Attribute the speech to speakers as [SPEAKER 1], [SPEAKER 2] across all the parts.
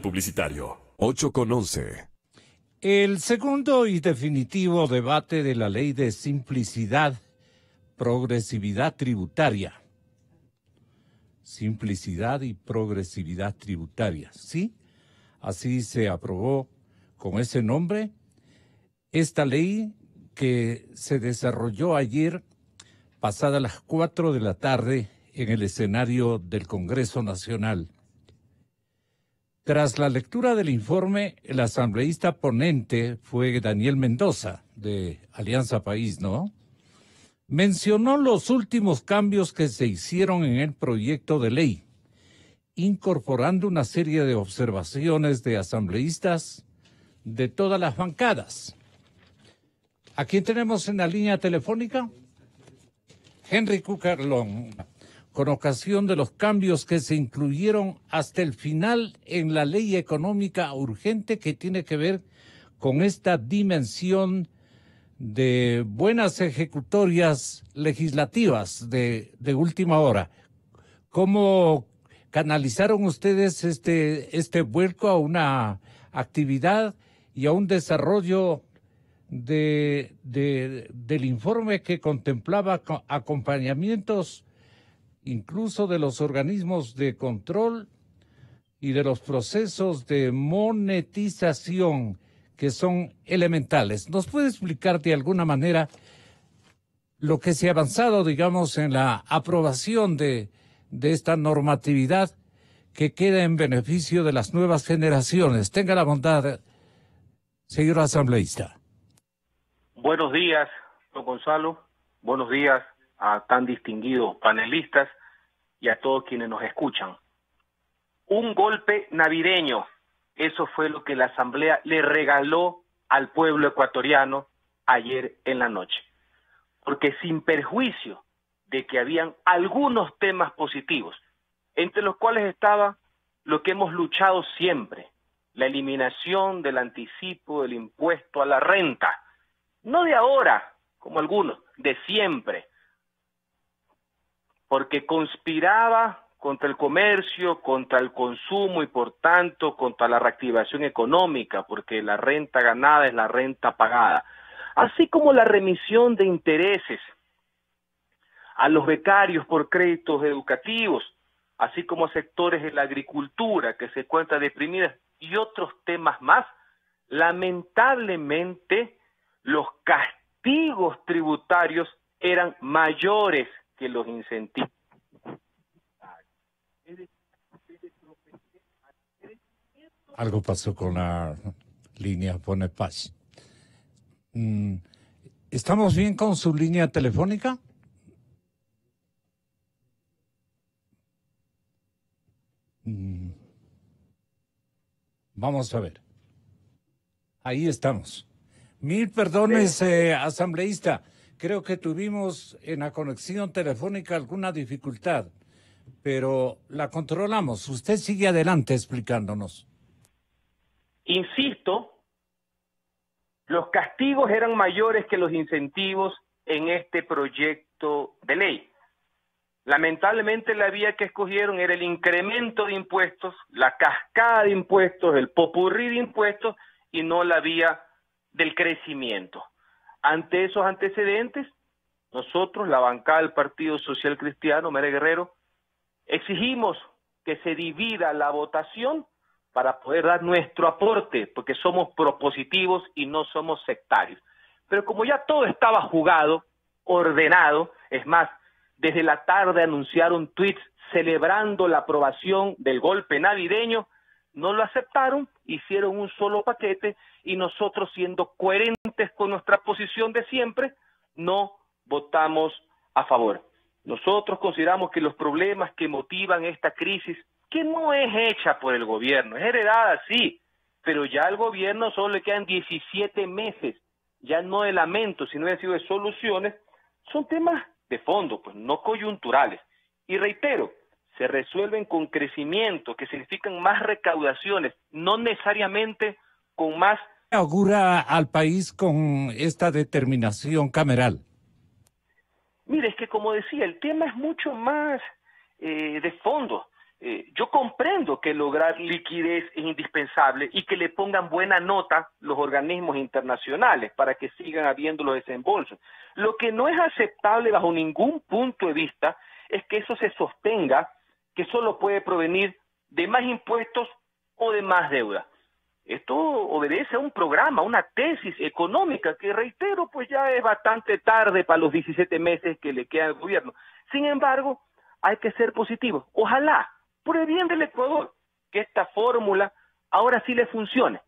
[SPEAKER 1] publicitario. 8:11.
[SPEAKER 2] El segundo y definitivo debate de la ley de simplicidad, progresividad tributaria. Simplicidad y progresividad tributaria, ¿sí? Así se aprobó con ese nombre esta ley que se desarrolló ayer pasadas las 4 de la tarde en el escenario del Congreso Nacional. Tras la lectura del informe, el asambleísta ponente fue Daniel Mendoza, de Alianza País, ¿no? Mencionó los últimos cambios que se hicieron en el proyecto de ley, incorporando una serie de observaciones de asambleístas de todas las bancadas. ¿A quién tenemos en la línea telefónica? Henry Cucarlón, con ocasión de los cambios que se incluyeron hasta el final en la ley económica urgente que tiene que ver con esta dimensión de buenas ejecutorias legislativas de última hora. ¿Cómo canalizaron ustedes este vuelco a una actividad y a un desarrollo del informe que contemplaba acompañamientos incluso de los organismos de control y de los procesos de monetización que son elementales? ¿Nos puede explicar de alguna manera lo que se ha avanzado, digamos, en la aprobación de esta normatividad que queda en beneficio de las nuevas generaciones? Tenga la bondad, señor asambleísta.
[SPEAKER 3] Buenos días, don Gonzalo. Buenos días a tan distinguidos panelistas y a todos quienes nos escuchan. Un golpe navideño, eso fue lo que la Asamblea le regaló al pueblo ecuatoriano ayer en la noche. Porque sin perjuicio de que habían algunos temas positivos, entre los cuales estaba lo que hemos luchado siempre, la eliminación del anticipo del impuesto a la renta, no de ahora, como algunos, de siempre, porque conspiraba contra el comercio, contra el consumo y por tanto contra la reactivación económica, porque la renta ganada es la renta pagada, así como la remisión de intereses a los becarios por créditos educativos, así como a sectores de la agricultura que se encuentran deprimidas y otros temas más. Lamentablemente, los castigos tributarios eran mayores que los incentivos.
[SPEAKER 2] Algo pasó con la línea Pone Paz. ¿Estamos bien con su línea telefónica? Vamos a ver. Ahí estamos. Mil perdones, asambleísta. Creo que tuvimos en la conexión telefónica alguna dificultad, pero la controlamos. Usted sigue adelante explicándonos.
[SPEAKER 3] Insisto, los castigos eran mayores que los incentivos en este proyecto de ley. Lamentablemente la vía que escogieron era el incremento de impuestos, la cascada de impuestos, el popurrí de impuestos y no la vía del crecimiento. Ante esos antecedentes, nosotros, la bancada del Partido Social Cristiano, Mere Guerrero, exigimos que se divida la votación para poder dar nuestro aporte, porque somos propositivos y no somos sectarios. Pero como ya todo estaba jugado, ordenado, es más, desde la tarde anunciaron tweets celebrando la aprobación del golpe navideño, no lo aceptaron, hicieron un solo paquete y nosotros, siendo coherentes con nuestra posición de siempre, no votamos a favor. Nosotros consideramos que los problemas que motivan esta crisis, que no es hecha por el gobierno, es heredada, sí, pero ya al gobierno solo le quedan 17 meses, ya no de lamentos, sino de soluciones, son temas de fondo, pues no coyunturales. Y reitero, se resuelven con crecimiento, que significan más recaudaciones, no necesariamente con más.
[SPEAKER 2] ¿Qué augura al país con esta determinación cameral?
[SPEAKER 3] Mire, es que como decía, el tema es mucho más de fondo. Yo comprendo que lograr liquidez es indispensable y que le pongan buena nota los organismos internacionales para que sigan habiendo los desembolsos. Lo que no es aceptable bajo ningún punto de vista es que eso se sostenga, que solo puede provenir de más impuestos o de más deuda. Esto obedece a un programa, una tesis económica que, reitero, pues ya es bastante tarde para los 17 meses que le queda al gobierno. Sin embargo, hay que ser positivos. Ojalá, por el bien del Ecuador, que esta fórmula ahora sí le funcione.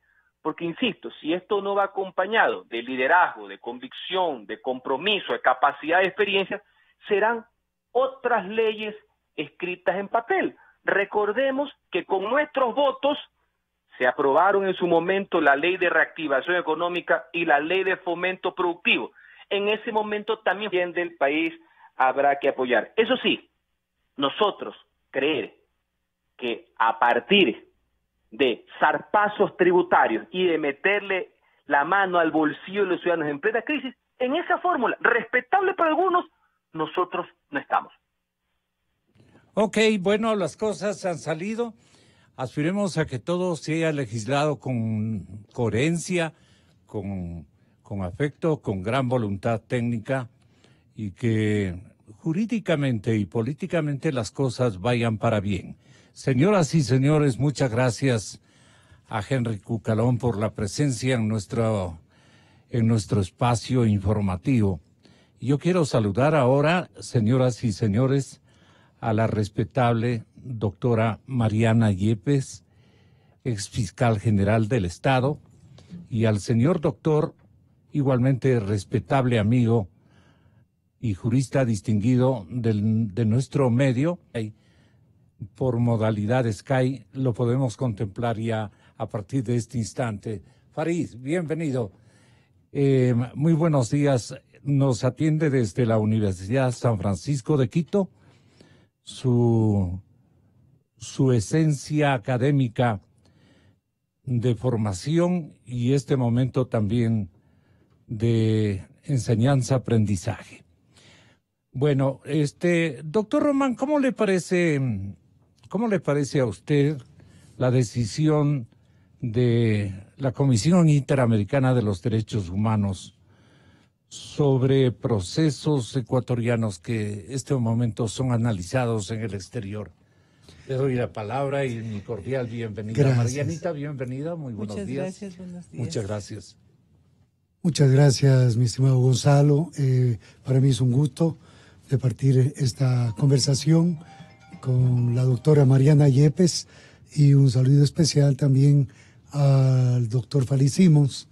[SPEAKER 3] Porque, insisto, si esto no va acompañado de liderazgo, de convicción, de compromiso, de capacidad, de experiencia, serán otras leyes escritas en papel. Recordemos que con nuestros votos se aprobaron en su momento la ley de reactivación económica y la ley de fomento productivo. En ese momento también del país habrá que apoyar. Eso sí, nosotros creer que a partir de zarpazos tributarios y de meterle la mano al bolsillo de los ciudadanos en plena crisis, en esa fórmula, respetable para algunos, nosotros no estamos.
[SPEAKER 2] Ok, bueno, las cosas han salido. Aspiremos a que todo sea legislado con coherencia, con afecto, con gran voluntad técnica y que jurídicamente y políticamente las cosas vayan para bien. Señoras y señores, muchas gracias a Henry Cucalón por la presencia en nuestro espacio informativo. Yo quiero saludar ahora, señoras y señores, a la respetable doctora Mariana Yepes, exfiscal general del Estado, y al señor doctor, igualmente respetable amigo y jurista distinguido de nuestro medio. Por modalidad Sky lo podemos contemplar ya a partir de este instante. Farid, bienvenido. Muy buenos días. Nos atiende desde la Universidad San Francisco de Quito. Su esencia académica de formación y este momento también de enseñanza-aprendizaje. Bueno, doctor Román, ¿cómo le parece a usted la decisión de la Comisión Interamericana de los Derechos Humanos sobre procesos ecuatorianos que en este momento son analizados en el exterior? Le doy la palabra y mi cordial bienvenida. Gracias. Marianita, bienvenida, muy buenos días.
[SPEAKER 4] Muchas gracias, buenos días.
[SPEAKER 2] Muchas gracias.
[SPEAKER 5] Muchas gracias, mi estimado Gonzalo. Para mí es un gusto de partir esta conversación con la doctora Mariana Yepes y un saludo especial también al doctor Farid Simons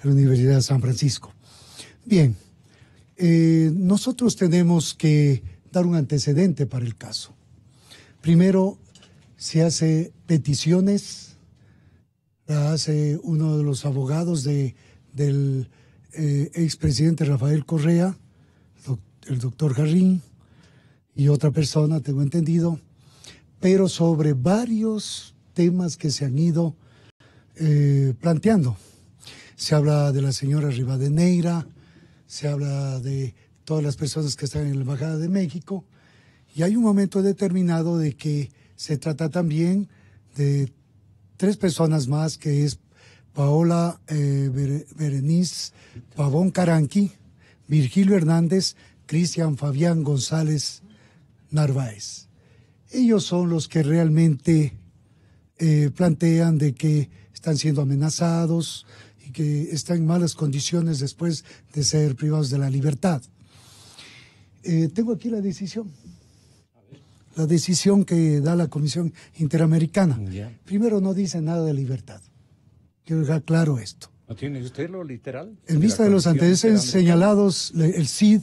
[SPEAKER 5] de la Universidad de San Francisco. Bien, nosotros tenemos que dar un antecedente para el caso. Primero, se hace peticiones, la hace uno de los abogados del expresidente Rafael Correa, el doctor Jarrín, y otra persona, tengo entendido, pero sobre varios temas que se han ido planteando. Se habla de la señora Rivadeneira, se habla de todas las personas que están en la Embajada de México, y hay un momento determinado de que se trata también de 3 personas más, que es Paola Berenice Pavón Caranqui, Virgilio Hernández, Cristian Fabián González Narváez. Ellos son los que realmente plantean de que están siendo amenazados y que están en malas condiciones después de ser privados de la libertad. Tengo aquí la decisión que da la Comisión Interamericana. Yeah. Primero, no dice nada de libertad. Quiero dejar claro esto.
[SPEAKER 2] ¿No tiene usted lo literal?
[SPEAKER 5] En vista de los antecedentes señalados, el CID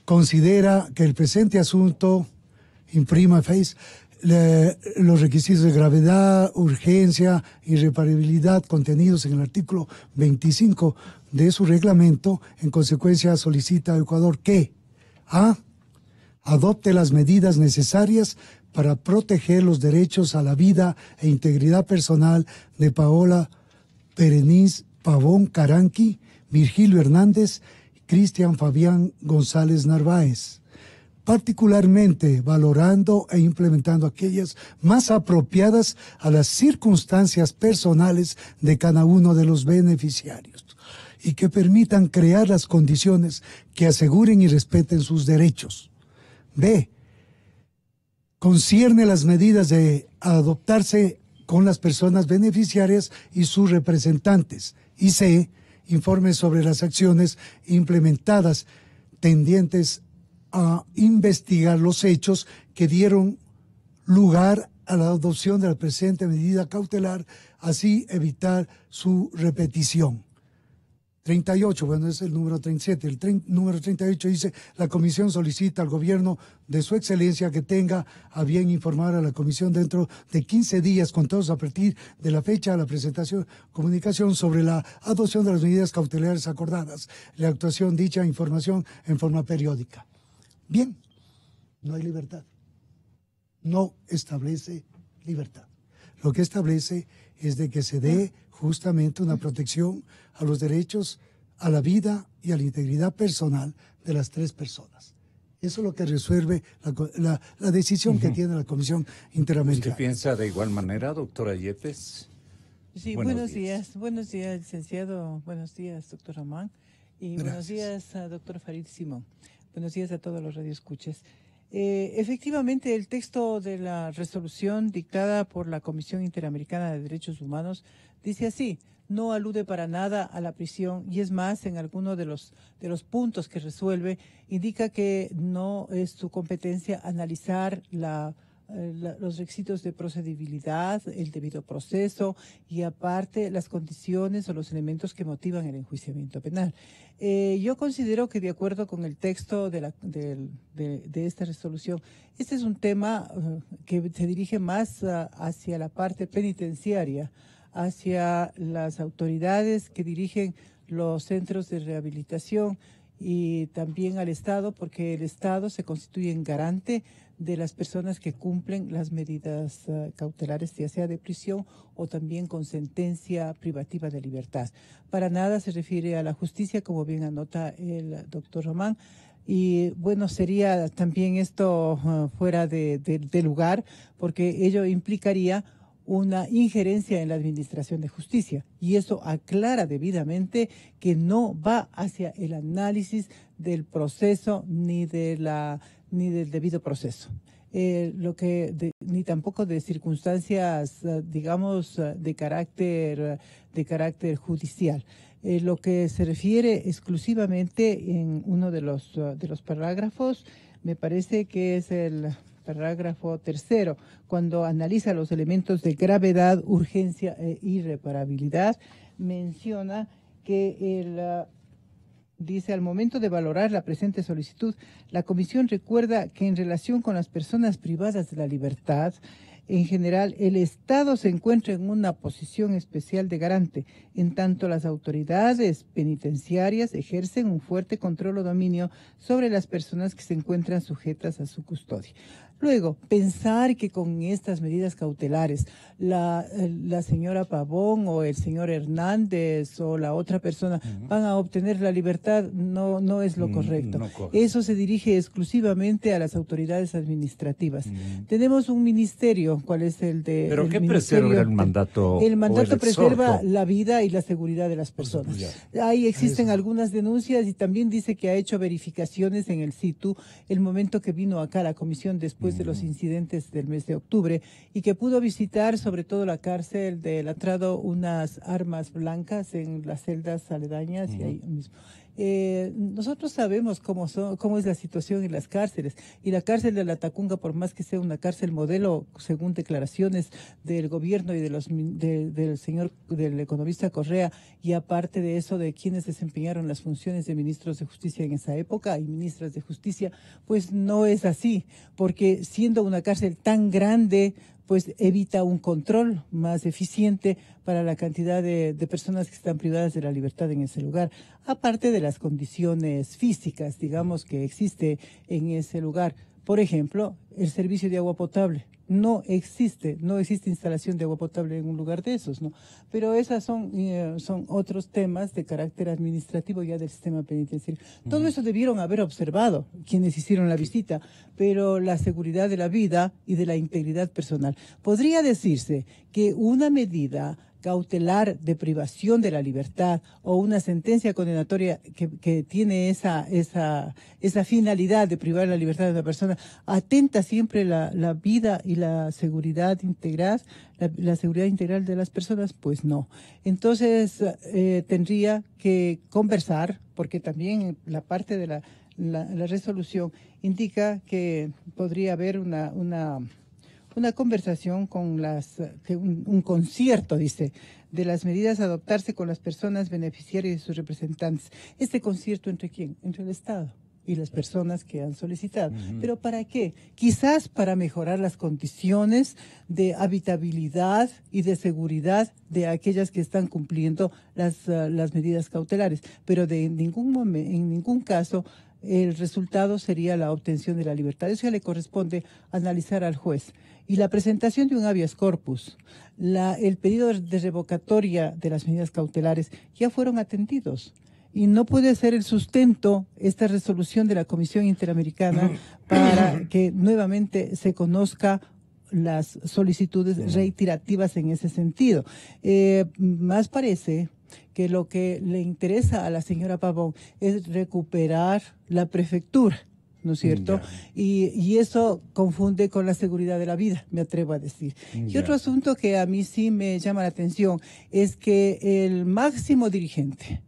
[SPEAKER 5] considera que el presente asunto imprima facie los requisitos de gravedad, urgencia y reparabilidad contenidos en el artículo 25 de su reglamento. En consecuencia, solicita a Ecuador que a. Adopte las medidas necesarias para proteger los derechos a la vida e integridad personal de Paola Berenice Pavón Caranqui, Virgilio Hernández y Cristian Fabián González Narváez, particularmente valorando e implementando aquellas más apropiadas a las circunstancias personales de cada uno de los beneficiarios y que permitan crear las condiciones que aseguren y respeten sus derechos. B. Concierne las medidas de adoptarse con las personas beneficiarias y sus representantes. Y C. Informe sobre las acciones implementadas tendientes a investigar los hechos que dieron lugar a la adopción de la presente medida cautelar, así evitar su repetición. 38, bueno, es el número 37. El número 38 dice, la Comisión solicita al Gobierno de Su Excelencia que tenga a bien informar a la Comisión dentro de 15 días, contados a partir de la fecha de la presentación, comunicación sobre la adopción de las medidas cautelares acordadas, la actuación dicha información en forma periódica. Bien, no hay libertad. No establece libertad. Lo que establece es de que se dé justamente una protección a los derechos, a la vida y a la integridad personal de las tres personas. Eso es lo que resuelve la decisión que tiene la Comisión Interamericana.
[SPEAKER 2] ¿Usted piensa de igual manera, doctora Yepes?
[SPEAKER 4] Sí, buenos días. Buenos días, licenciado. Buenos días, doctor Román. Y
[SPEAKER 5] Gracias.
[SPEAKER 4] buenos días, doctor Farid Simón. Buenos días a todos los radioescuchas. Efectivamente, el texto de la resolución dictada por la Comisión Interamericana de Derechos Humanos dice así: no alude para nada a la prisión, y es más, en alguno de los puntos que resuelve, indica que no es su competencia analizar los requisitos de procedibilidad, el debido proceso y aparte las condiciones o los elementos que motivan el enjuiciamiento penal. Yo considero que de acuerdo con el texto de esta resolución, este es un tema que se dirige más hacia la parte penitenciaria, hacia las autoridades que dirigen los centros de rehabilitación y también al Estado, porque el Estado se constituye en garante de las personas que cumplen las medidas cautelares, ya sea de prisión o también con sentencia privativa de libertad. Para nada se refiere a la justicia, como bien anota el doctor Román. Y bueno, sería también esto fuera de lugar, porque ello implicaría una injerencia en la administración de justicia, y eso aclara debidamente que no va hacia el análisis del proceso ni del debido proceso, ni tampoco de circunstancias, digamos, de carácter judicial. Lo que se refiere exclusivamente en uno de los parágrafos, me parece que es el parágrafo 3, cuando analiza los elementos de gravedad, urgencia e irreparabilidad, menciona que dice, al momento de valorar la presente solicitud, la Comisión recuerda que en relación con las personas privadas de la libertad, en general, el Estado se encuentra en una posición especial de garante, en tanto las autoridades penitenciarias ejercen un fuerte control o dominio sobre las personas que se encuentran sujetas a su custodia. Luego, pensar que con estas medidas cautelares la señora Pavón o el señor Hernández o la otra persona van a obtener la libertad no es lo correcto.
[SPEAKER 2] No correcto.
[SPEAKER 4] Eso se dirige exclusivamente a las autoridades administrativas. Tenemos un ministerio, ¿cuál es el de?
[SPEAKER 2] ¿Pero
[SPEAKER 4] el
[SPEAKER 2] qué
[SPEAKER 4] ministerio?
[SPEAKER 2] preserva el mandato?
[SPEAKER 4] El mandato
[SPEAKER 2] o el
[SPEAKER 4] preserva
[SPEAKER 2] exhorto?
[SPEAKER 4] la vida y la seguridad de las personas. Ahí existen algunas denuncias y también dice que ha hecho verificaciones en el SITU el momento que vino acá la comisión después de los incidentes del mes de octubre y que pudo visitar sobre todo la cárcel de Latrado unas armas blancas en las celdas aledañas y ahí mismo. Nosotros sabemos cómo es la situación en las cárceles, y la cárcel de La Tacunga, por más que sea una cárcel modelo, según declaraciones del gobierno y del economista Correa, y aparte de eso de quienes desempeñaron las funciones de ministros de justicia en esa época y ministras de justicia, pues no es así, porque siendo una cárcel tan grande, pues evita un control más eficiente para la cantidad de personas que están privadas de la libertad en ese lugar, aparte de las condiciones físicas, digamos, que existe en ese lugar. Por ejemplo, el servicio de agua potable. no existe instalación de agua potable en un lugar de esos, ¿no? Pero esas son otros temas de carácter administrativo ya del sistema penitenciario. Todo eso debieron haber observado quienes hicieron la visita, pero la seguridad de la vida y de la integridad personal. Podría decirse que una medida cautelar de privación de la libertad o una sentencia condenatoria que tiene esa finalidad de privar la libertad de una persona, atenta siempre la vida y la seguridad integral, la seguridad integral de las personas, pues no. Entonces tendría que conversar, porque también la parte de la resolución indica que podría haber una conversación con un concierto, dice, de las medidas a adoptarse con las personas beneficiarias y sus representantes. ¿Este concierto entre quién? Entre el Estado y las personas que han solicitado. ¿Pero para qué? Quizás para mejorar las condiciones de habitabilidad y de seguridad de aquellas que están cumpliendo las medidas cautelares, pero en ningún caso el resultado sería la obtención de la libertad. Eso ya le corresponde analizar al juez. Y la presentación de un habeas corpus, el pedido de revocatoria de las medidas cautelares ya fueron atendidos. Y no puede ser el sustento esta resolución de la Comisión Interamericana para que nuevamente se conozca las solicitudes reiterativas en ese sentido. Más parece que lo que le interesa a la señora Pavón es recuperar la prefectura, ¿no es cierto? Y eso confunde con la seguridad de la vida, me atrevo a decir. Y otro asunto que a mí sí me llama la atención es que el máximo dirigente,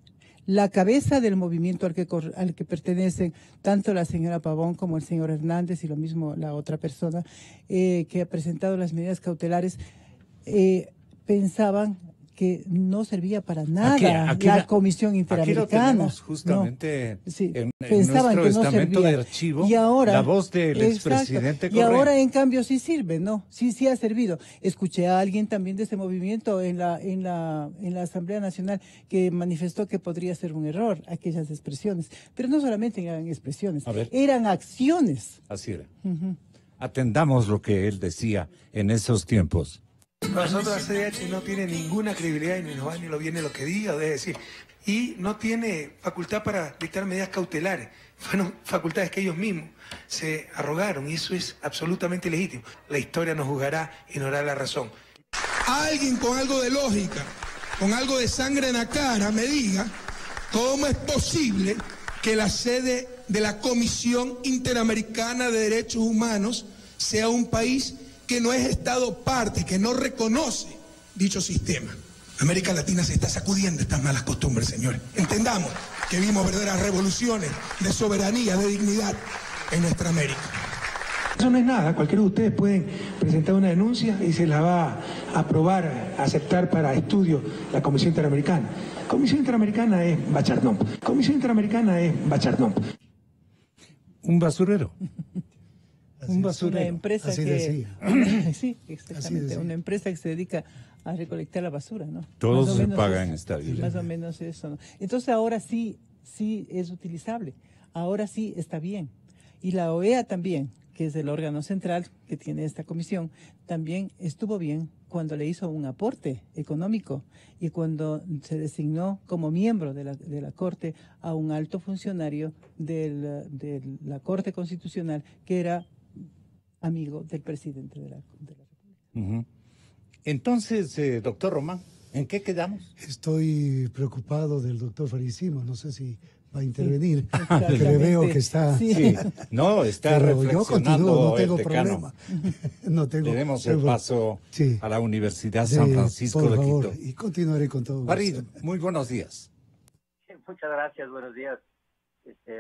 [SPEAKER 4] la cabeza del movimiento al que pertenecen tanto la señora Pavón como el señor Hernández y lo mismo la otra persona que ha presentado las medidas cautelares, pensaban que no servía para nada la Comisión Interamericana.
[SPEAKER 2] Aquí lo tenemos justamente en
[SPEAKER 4] pensaban
[SPEAKER 2] nuestro
[SPEAKER 4] que no
[SPEAKER 2] estamento
[SPEAKER 4] servía.
[SPEAKER 2] de archivo,
[SPEAKER 4] y ahora,
[SPEAKER 2] la voz del expresidente Correa.
[SPEAKER 4] Y ahora en cambio sí sirve, ¿no? Sí ha servido. Escuché a alguien también de ese movimiento en la Asamblea Nacional que manifestó que podría ser un error aquellas expresiones. Pero no solamente eran expresiones, eran acciones.
[SPEAKER 2] Así era. Atendamos lo que él decía en esos tiempos.
[SPEAKER 6] Nosotros la CDH no tiene ninguna credibilidad y ni nos va ni lo viene lo que diga o debe decir. Y no tiene facultad para dictar medidas cautelares. Fueron facultades que ellos mismos se arrogaron y eso es absolutamente legítimo. La historia nos juzgará y nos dará la razón.
[SPEAKER 7] Alguien con algo de lógica, con algo de sangre en la cara, me diga cómo es posible que la sede de la Comisión Interamericana de Derechos Humanos sea un país que no es Estado parte, que no reconoce dicho sistema. América Latina se está sacudiendo estas malas costumbres, señores. Entendamos que vimos verdaderas revoluciones de soberanía, de dignidad en nuestra América.
[SPEAKER 6] Eso no es nada, cualquiera de ustedes pueden presentar una denuncia y se la va a aprobar, a aceptar para estudio la Comisión Interamericana. Comisión Interamericana es Bacharnón. Comisión Interamericana es Bacharnón.
[SPEAKER 2] Un basurero. Un basurero.
[SPEAKER 4] Una empresa
[SPEAKER 5] Así
[SPEAKER 4] que
[SPEAKER 5] decía.
[SPEAKER 4] sí, exactamente, una empresa que se dedica a recolectar la basura, ¿no?
[SPEAKER 2] Todo
[SPEAKER 4] Más o
[SPEAKER 2] se
[SPEAKER 4] menos
[SPEAKER 2] paga en esta vida.
[SPEAKER 4] Más o menos eso, ¿no? Entonces ahora sí es utilizable, ahora sí está bien. Y la OEA también, que es el órgano central que tiene esta comisión, también estuvo bien cuando le hizo un aporte económico y cuando se designó como miembro de la Corte a un alto funcionario de la Corte Constitucional que era amigo del presidente de la República.
[SPEAKER 2] Entonces, doctor Román, ¿en qué quedamos?
[SPEAKER 5] Estoy preocupado del doctor Faricimo, no sé si va a intervenir,
[SPEAKER 4] Sí,
[SPEAKER 5] que le veo que está...
[SPEAKER 2] Sí, no, está
[SPEAKER 5] Pero yo
[SPEAKER 2] reflexionando
[SPEAKER 5] continúo, no tengo
[SPEAKER 2] el decano.
[SPEAKER 5] problema. No tengo,
[SPEAKER 2] Le demos el paso
[SPEAKER 5] sí,
[SPEAKER 2] a la Universidad San Francisco
[SPEAKER 5] por
[SPEAKER 2] de
[SPEAKER 5] favor,
[SPEAKER 2] Quito.
[SPEAKER 5] y continuaré con todo.
[SPEAKER 2] Farid, muy buenos días.
[SPEAKER 3] Muchas gracias, buenos días.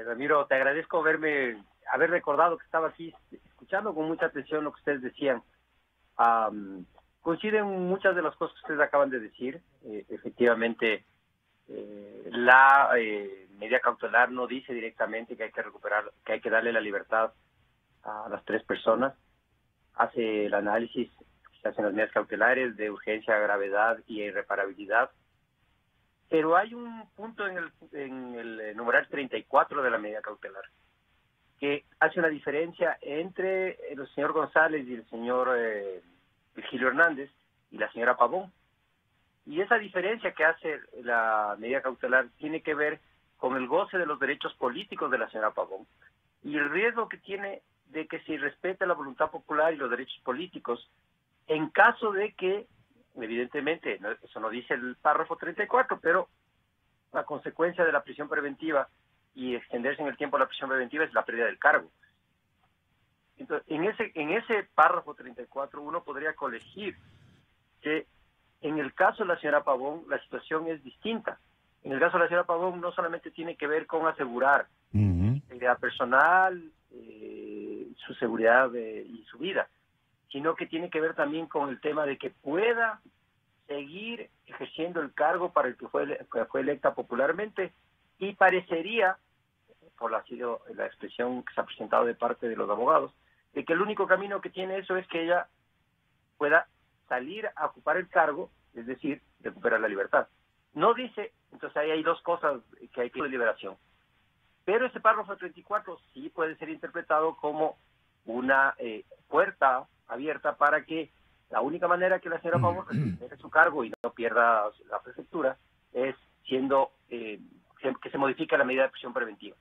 [SPEAKER 3] Ramiro, te agradezco haber recordado que estaba aquí escuchando con mucha atención lo que ustedes decían. Coinciden muchas de las cosas que ustedes acaban de decir. Efectivamente, la medida cautelar no dice directamente que hay que recuperar, que hay que darle la libertad a las tres personas. Hace el análisis que se hacen las medidas cautelares de urgencia, gravedad y irreparabilidad. Pero hay un punto en el numeral 34 de la medida cautelar
[SPEAKER 8] que hace una diferencia entre el señor González y el señor Virgilio Hernández y la señora Pavón. Y esa diferencia que hace la medida cautelar tiene que ver con el goce de los derechos políticos de la señora Pavón y el riesgo que tiene de que se respete la voluntad popular y los derechos políticos en caso de que, evidentemente, eso no dice el párrafo 34, pero la consecuencia de la prisión preventiva y extenderse en el tiempo la prisión preventiva es la pérdida del cargo. Entonces, en ese párrafo 34 uno podría colegir que en el caso de la señora Pavón la situación es distinta. En el caso de la señora Pavón no solamente tiene que ver con asegurar seguridad personal, su seguridad y su vida, sino que tiene que ver también con el tema de que pueda seguir ejerciendo el cargo para el que fue electa popularmente, y parecería, por la expresión que se ha presentado de parte de los abogados, de que el único camino que tiene eso es que ella pueda salir a ocupar el cargo, es decir, recuperar la libertad. No dice, entonces ahí hay dos cosas que hay que de liberación. Pero ese párrafo 34 sí puede ser interpretado como una puerta abierta para que la única manera que la señora Pavón recupere su cargo y no pierda la prefectura es siendo que se modifique la medida de prisión preventiva.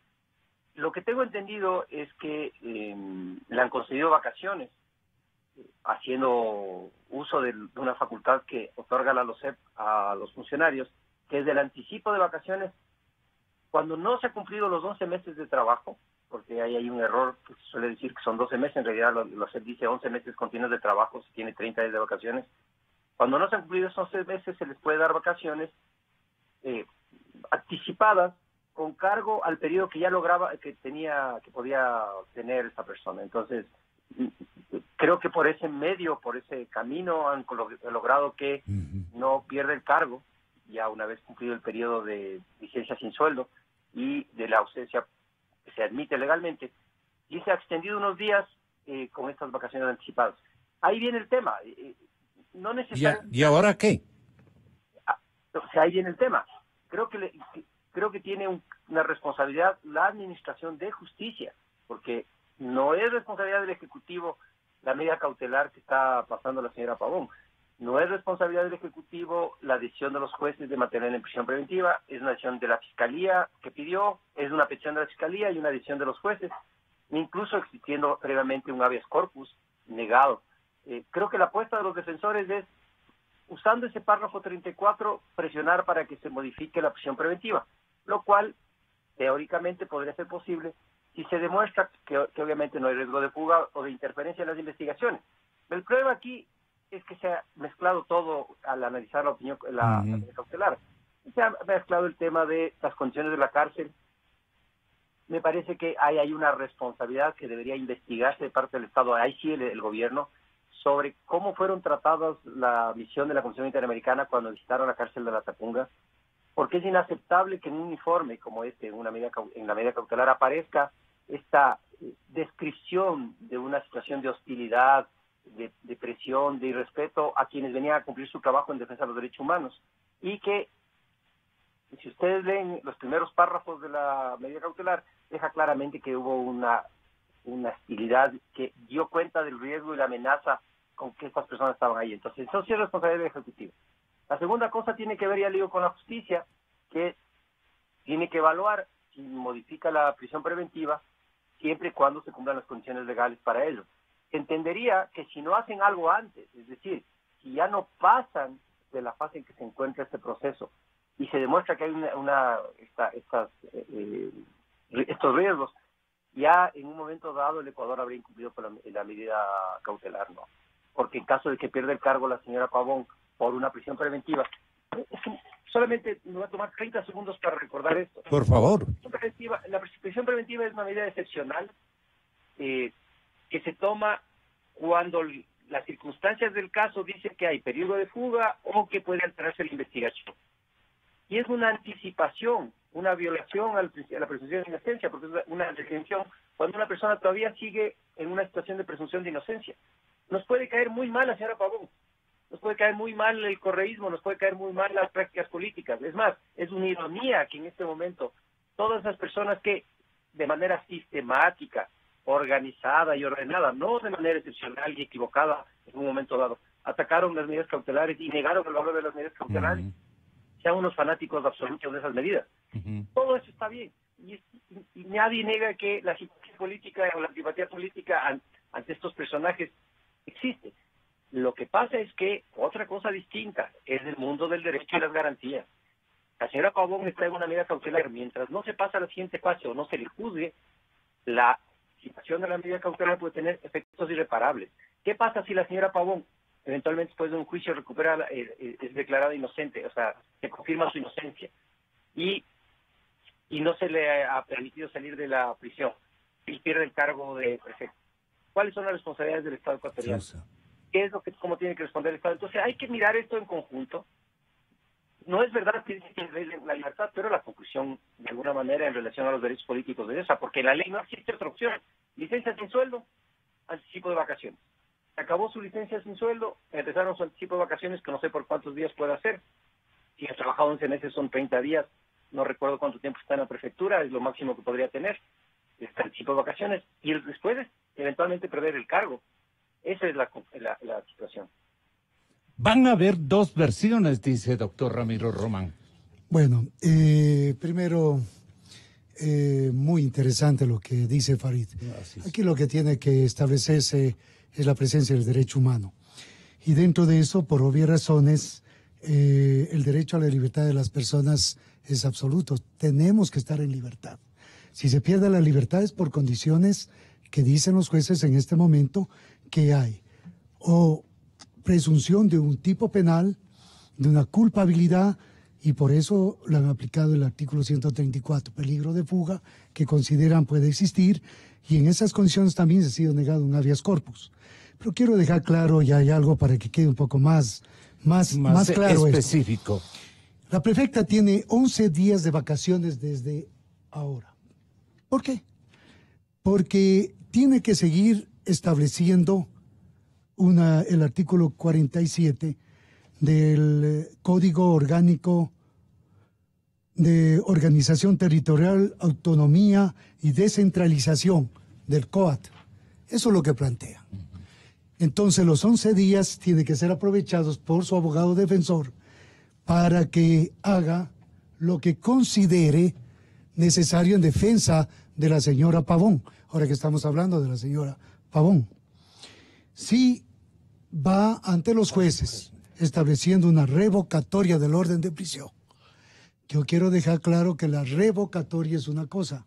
[SPEAKER 8] Lo que tengo entendido es que le han concedido vacaciones haciendo uso de una facultad que otorga la LOCEP a los funcionarios, que es del anticipo de vacaciones cuando no se han cumplido los 11 meses de trabajo, porque ahí hay un error que se suele decir que son 12 meses, en realidad la LOCEP dice 11 meses continuos de trabajo, si tiene 30 días de vacaciones. Cuando no se han cumplido esos 11 meses se les puede dar vacaciones anticipadas con cargo al periodo que ya lograba, que podía tener esa persona. Entonces, creo que por ese medio, por ese camino han logrado que no pierda el cargo, ya una vez cumplido el periodo de licencia sin sueldo y de la ausencia que se admite legalmente, y se ha extendido unos días con estas vacaciones anticipadas. Ahí viene el tema. No necesariamente...
[SPEAKER 2] ¿Y ahora qué?
[SPEAKER 8] O sea, ahí viene el tema. Creo que tiene una responsabilidad la Administración de Justicia, porque no es responsabilidad del Ejecutivo la medida cautelar que está pasando la señora Pavón. No es responsabilidad del Ejecutivo la decisión de los jueces de mantenerla en prisión preventiva, es una decisión de la Fiscalía que pidió, es una petición de la Fiscalía y una decisión de los jueces, incluso existiendo previamente un habeas corpus negado. Creo que la apuesta de los defensores es, usando ese párrafo 34, presionar para que se modifique la prisión preventiva, lo cual teóricamente podría ser posible si se demuestra que obviamente no hay riesgo de fuga o de interferencia en las investigaciones. El problema aquí es que se ha mezclado todo al analizar la opinión, la cautelar. Se ha mezclado el tema de las condiciones de la cárcel. Me parece que hay una responsabilidad que debería investigarse de parte del Estado, ahí sí el gobierno, sobre cómo fueron tratadas la misión de la Comisión Interamericana cuando visitaron la cárcel de La Tapunga, porque es inaceptable que en un informe como este, en la medida cautelar, aparezca esta descripción de una situación de hostilidad, de presión, de irrespeto a quienes venían a cumplir su trabajo en defensa de los derechos humanos, y que, si ustedes leen los primeros párrafos de la medida cautelar, deja claramente que hubo una hostilidad que dio cuenta del riesgo y la amenaza con que estas personas estaban ahí. Entonces, eso sí es responsabilidad del Ejecutivo. La segunda cosa tiene que ver, ya digo, con la justicia, que tiene que evaluar si modifica la prisión preventiva siempre y cuando se cumplan las condiciones legales para ello. Entendería que si no hacen algo antes, es decir, si ya no pasan de la fase en que se encuentra este proceso y se demuestra que hay estos riesgos, ya en un momento dado el Ecuador habría incumplido con la medida cautelar, ¿no? Porque en caso de que pierda el cargo la señora Pavón por una prisión preventiva, es que solamente me va a tomar 30 segundos para recordar esto.
[SPEAKER 2] Por favor.
[SPEAKER 8] La prisión preventiva es una medida excepcional que se toma cuando las circunstancias del caso dicen que hay peligro de fuga o que puede alterarse la investigación. Y es una anticipación, una violación a la presunción de inocencia, porque es una detención cuando una persona todavía sigue en una situación de presunción de inocencia. Nos puede caer muy mal la señora Pavón, nos puede caer muy mal el correísmo, nos puede caer muy mal las prácticas políticas. Es más, es una ironía que en este momento todas esas personas que de manera sistemática, organizada y ordenada, no de manera excepcional y equivocada en un momento dado, atacaron las medidas cautelares y negaron el valor de las medidas cautelares, sean unos fanáticos absolutos de esas medidas. Todo eso está bien. Y nadie niega que la simpatía política o la antipatía política ante estos personajes existe. Lo que pasa es que otra cosa distinta es el mundo del derecho y las garantías. La señora Pavón está en una medida cautelar. Mientras no se pasa la siguiente fase o no se le juzgue, la situación de la medida cautelar puede tener efectos irreparables. ¿Qué pasa si la señora Pavón eventualmente después de un juicio recupera, es declarada inocente, o sea, se confirma su inocencia y no se le ha permitido salir de la prisión y pierde el cargo de prefecto? ¿Cuáles son las responsabilidades del Estado ecuatoriano? ¿Qué es cómo tiene que responder el Estado? Entonces hay que mirar esto en conjunto. No es verdad que dice que la libertad, pero la conclusión, de alguna manera, en relación a los derechos políticos de esa, porque en la ley no existe otra opción. Licencia sin sueldo, anticipo de vacaciones. Acabó su licencia sin sueldo, empezaron su anticipo de vacaciones, que no sé por cuántos días puede hacer. Si ha trabajado 11 meses son 30 días, no recuerdo cuánto tiempo está en la prefectura, es lo máximo que podría tener, este anticipo de vacaciones, y después eventualmente perder el cargo. Esa es la situación.
[SPEAKER 2] Van a haber dos versiones, dice doctor Ramiro Román.
[SPEAKER 5] Bueno, primero, muy interesante lo que dice Farid. Aquí lo que tiene que establecerse es la presencia del derecho humano. Y dentro de eso, por obvias razones, el derecho a la libertad de las personas es absoluto. Tenemos que estar en libertad. Si se pierde la libertad es por condiciones que dicen los jueces en este momento que hay o presunción de un tipo penal, de una culpabilidad, y por eso le han aplicado el artículo 134, peligro de fuga, que consideran puede existir, y en esas condiciones también se ha sido negado un habeas corpus. Pero quiero dejar claro, y hay algo para que quede un poco más claro
[SPEAKER 2] específico.
[SPEAKER 5] Esto. La prefecta tiene 11 días de vacaciones desde ahora. ¿Por qué? Porque tiene que seguir estableciendo el artículo 47 del Código Orgánico de Organización Territorial, Autonomía y Descentralización del COAT. Eso es lo que plantea. Entonces los 11 días tienen que ser aprovechados por su abogado defensor para que haga lo que considere necesario en defensa de la señora Pavón. Ahora que estamos hablando de la señora Pavón. Si va ante los jueces estableciendo una revocatoria del orden de prisión, yo quiero dejar claro que la revocatoria es una cosa.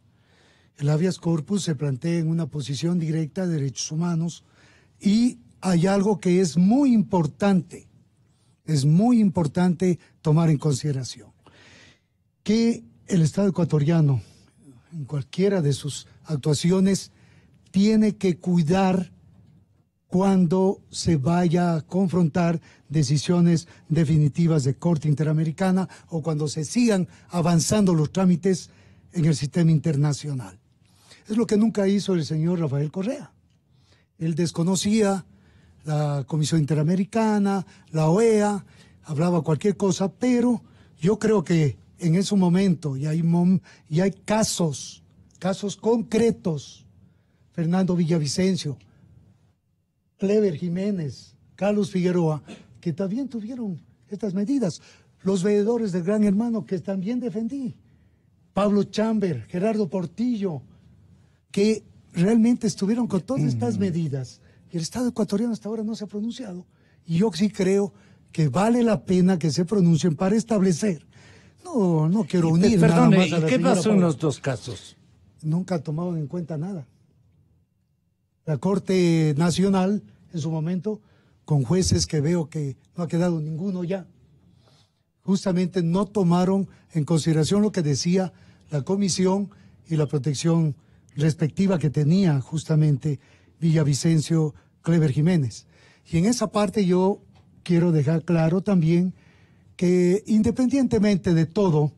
[SPEAKER 5] El habeas corpus se plantea en una posición directa de derechos humanos y hay algo que es muy importante tomar en consideración, que el Estado ecuatoriano, en cualquiera de sus actuaciones, tiene que cuidar cuando se vaya a confrontar decisiones definitivas de Corte Interamericana o cuando se sigan avanzando los trámites en el sistema internacional. Es lo que nunca hizo el señor Rafael Correa. Él desconocía la Comisión Interamericana, la OEA, hablaba cualquier cosa, pero yo creo que en ese momento, y hay casos concretos, Fernando Villavicencio, Clever Jiménez, Carlos Figueroa, que también tuvieron estas medidas. Los veedores del Gran Hermano, que también defendí. Pablo Chamber, Gerardo Portillo, que realmente estuvieron con todas estas medidas. Y el Estado ecuatoriano hasta ahora no se ha pronunciado. Y yo sí creo que vale la pena que se pronuncien para establecer. No quiero unir nada más a la
[SPEAKER 2] ¿y qué pasó en los dos casos?
[SPEAKER 5] Nunca ha tomado en cuenta nada. La Corte Nacional, en su momento, con jueces que veo que no ha quedado ninguno ya, justamente no tomaron en consideración lo que decía la comisión y la protección respectiva que tenía justamente Villavicencio, Clever Jiménez. Y en esa parte yo quiero dejar claro también que independientemente de todo,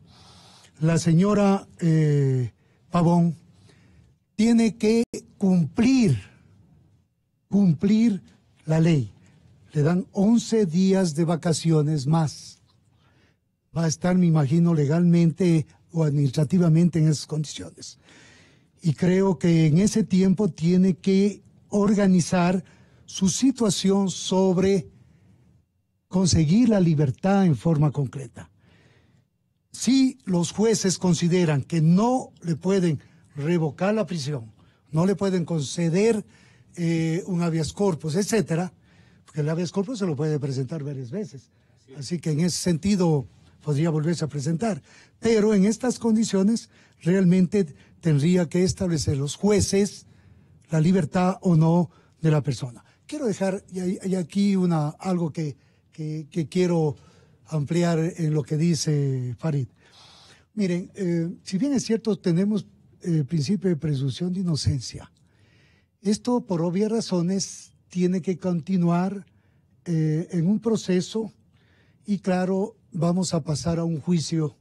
[SPEAKER 5] la señora Pavón tiene que cumplir la ley. Le dan 11 días de vacaciones más. Va a estar, me imagino, legalmente o administrativamente en esas condiciones. y creo que en ese tiempo tiene que organizar su situación sobre conseguir la libertad en forma concreta. Si los jueces consideran que no le pueden revocar la prisión, no le pueden conceder un habeas corpus, etcétera, porque el habeas corpus se lo puede presentar varias veces. Así que en ese sentido podría volverse a presentar. Pero en estas condiciones realmente tendría que establecer los jueces la libertad o no de la persona. Quiero dejar y aquí algo que quiero ampliar en lo que dice Farid. Miren, si bien es cierto, tenemos el principio de presunción de inocencia. Esto, por obvias razones, tiene que continuar en un proceso y, claro, vamos a pasar a un juicio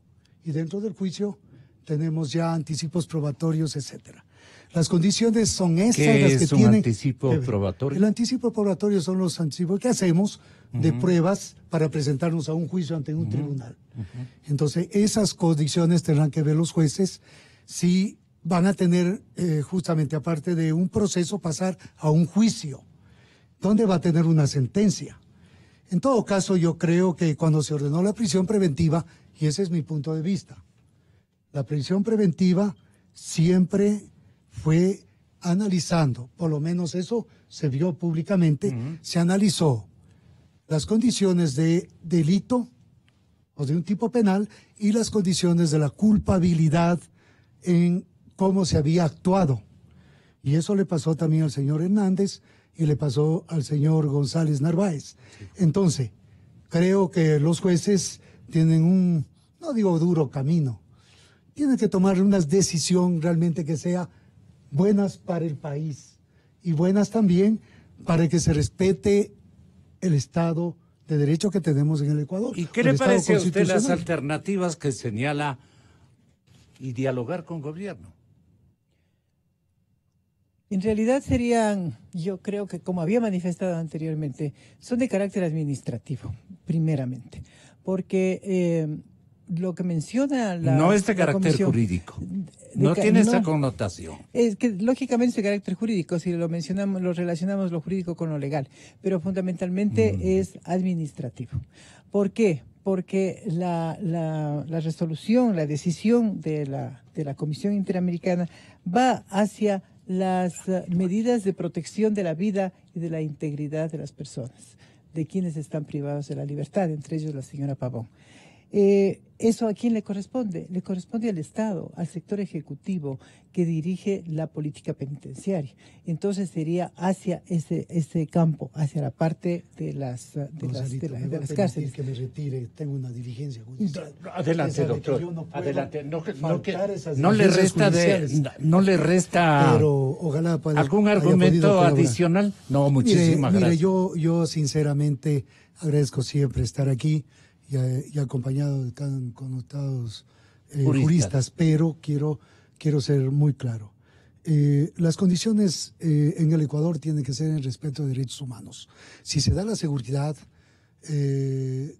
[SPEAKER 5] y dentro del juicio tenemos ya anticipos probatorios, etcétera. Las condiciones son estas
[SPEAKER 2] ¿Qué
[SPEAKER 5] las que
[SPEAKER 2] es un
[SPEAKER 5] tienen.
[SPEAKER 2] anticipo probatorio?
[SPEAKER 5] El anticipo probatorio son los anticipos que hacemos de pruebas para presentarnos a un juicio ante un tribunal. Entonces, esas condiciones tendrán que ver los jueces si van a tener, justamente aparte de un proceso, pasar a un juicio, donde va a tener una sentencia. En todo caso, yo creo que cuando se ordenó la prisión preventiva, y ese es mi punto de vista, la prisión preventiva siempre fue analizando, por lo menos eso se vio públicamente, se analizó las condiciones de delito o de un tipo penal y las condiciones de la culpabilidad en cómo se había actuado. Y eso le pasó también al señor Hernández y le pasó al señor González Narváez. Entonces, creo que los jueces tienen un, no digo duro camino, tienen que tomar una decisión realmente que sea buenas para el país y buenas también para que se respete el Estado de Derecho que tenemos en el Ecuador.
[SPEAKER 2] ¿Y qué le parece a usted las alternativas que señala y dialogar con gobierno?
[SPEAKER 4] En realidad serían, yo creo que como había manifestado anteriormente, son de carácter administrativo, primeramente, porque lo que menciona la
[SPEAKER 2] no es de carácter
[SPEAKER 4] comisión,
[SPEAKER 2] jurídico, no tiene esa connotación.
[SPEAKER 4] Es que lógicamente es de carácter jurídico, si lo mencionamos, lo relacionamos lo jurídico con lo legal, pero fundamentalmente es administrativo. ¿Por qué? Porque la resolución, la decisión de la Comisión Interamericana va hacia las medidas de protección de la vida y de la integridad de las personas, de quienes están privados de la libertad, entre ellos la señora Pavón. ¿Eso a quién le corresponde? Le corresponde al Estado, al sector ejecutivo que dirige la política penitenciaria. Entonces sería hacia ese campo, hacia la parte de las cárceles.
[SPEAKER 5] Que me retire, tengo una diligencia judicial.
[SPEAKER 2] Adelante, doctor.
[SPEAKER 5] No
[SPEAKER 2] adelante. No le resta
[SPEAKER 5] pero ojalá
[SPEAKER 2] algún argumento adicional. No, muchísimas gracias.
[SPEAKER 5] Yo sinceramente agradezco siempre estar aquí y acompañado de tan connotados juristas, pero quiero ser muy claro. Las condiciones en el Ecuador tienen que ser en respeto de derechos humanos. Si se da la seguridad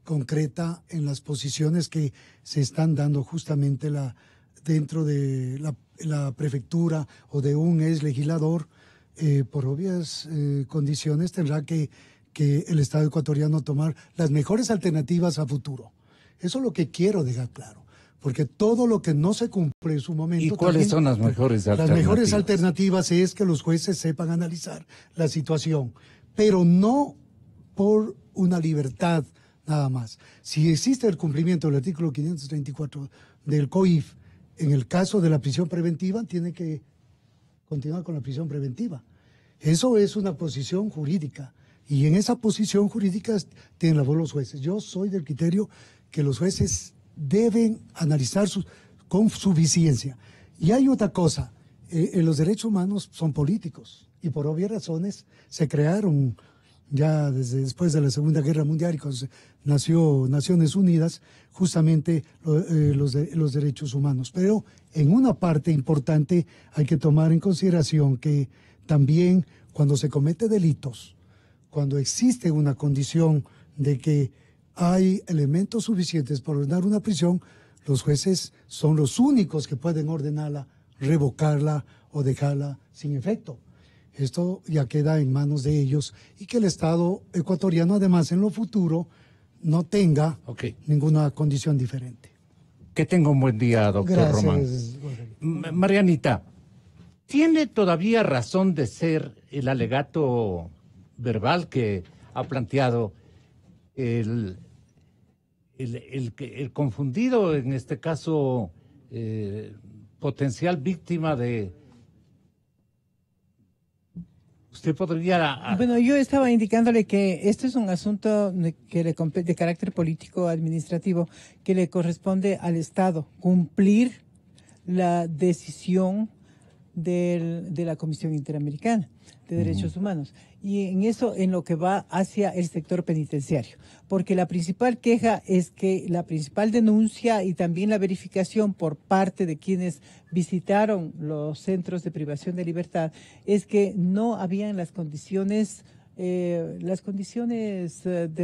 [SPEAKER 5] concreta en las posiciones que se están dando justamente dentro de la prefectura o de un ex legislador, por obvias condiciones tendrá que el Estado ecuatoriano tomar las mejores alternativas a futuro. Eso es lo que quiero dejar claro, porque todo lo que no se cumple en su momento...
[SPEAKER 2] ¿Y cuáles son las mejores alternativas?
[SPEAKER 5] Las mejores alternativas es que los jueces sepan analizar la situación, pero no por una libertad nada más. Si existe el cumplimiento del artículo 534 del COIF, en el caso de la prisión preventiva, tiene que continuar con la prisión preventiva. Eso es una posición jurídica. Y en esa posición jurídica tienen la voz los jueces. Yo soy del criterio que los jueces deben analizar con suficiencia. Y hay otra cosa, los derechos humanos son políticos y por obvias razones se crearon ya después de la Segunda Guerra Mundial y cuando nació Naciones Unidas, justamente los derechos humanos. Pero en una parte importante hay que tomar en consideración que también cuando se comete delitos, cuando existe una condición de que hay elementos suficientes para ordenar una prisión, los jueces son los únicos que pueden ordenarla revocarla o dejarla sin efecto. Esto ya queda en manos de ellos y que el Estado ecuatoriano, además, en lo futuro, no tenga ninguna condición diferente.
[SPEAKER 2] Que tenga un buen día, doctor Román. Marianita, ¿tiene todavía razón de ser el alegato verbal que ha planteado el confundido, en este caso, potencial víctima de... Usted podría...
[SPEAKER 4] Bueno, yo estaba indicándole que esto es un asunto de carácter político administrativo que le corresponde al Estado cumplir la decisión de la Comisión Interamericana de Derechos Humanos, y en eso, en lo que va hacia el sector penitenciario, porque la principal queja es que la principal denuncia y también la verificación por parte de quienes visitaron los centros de privación de libertad es que no habían las condiciones de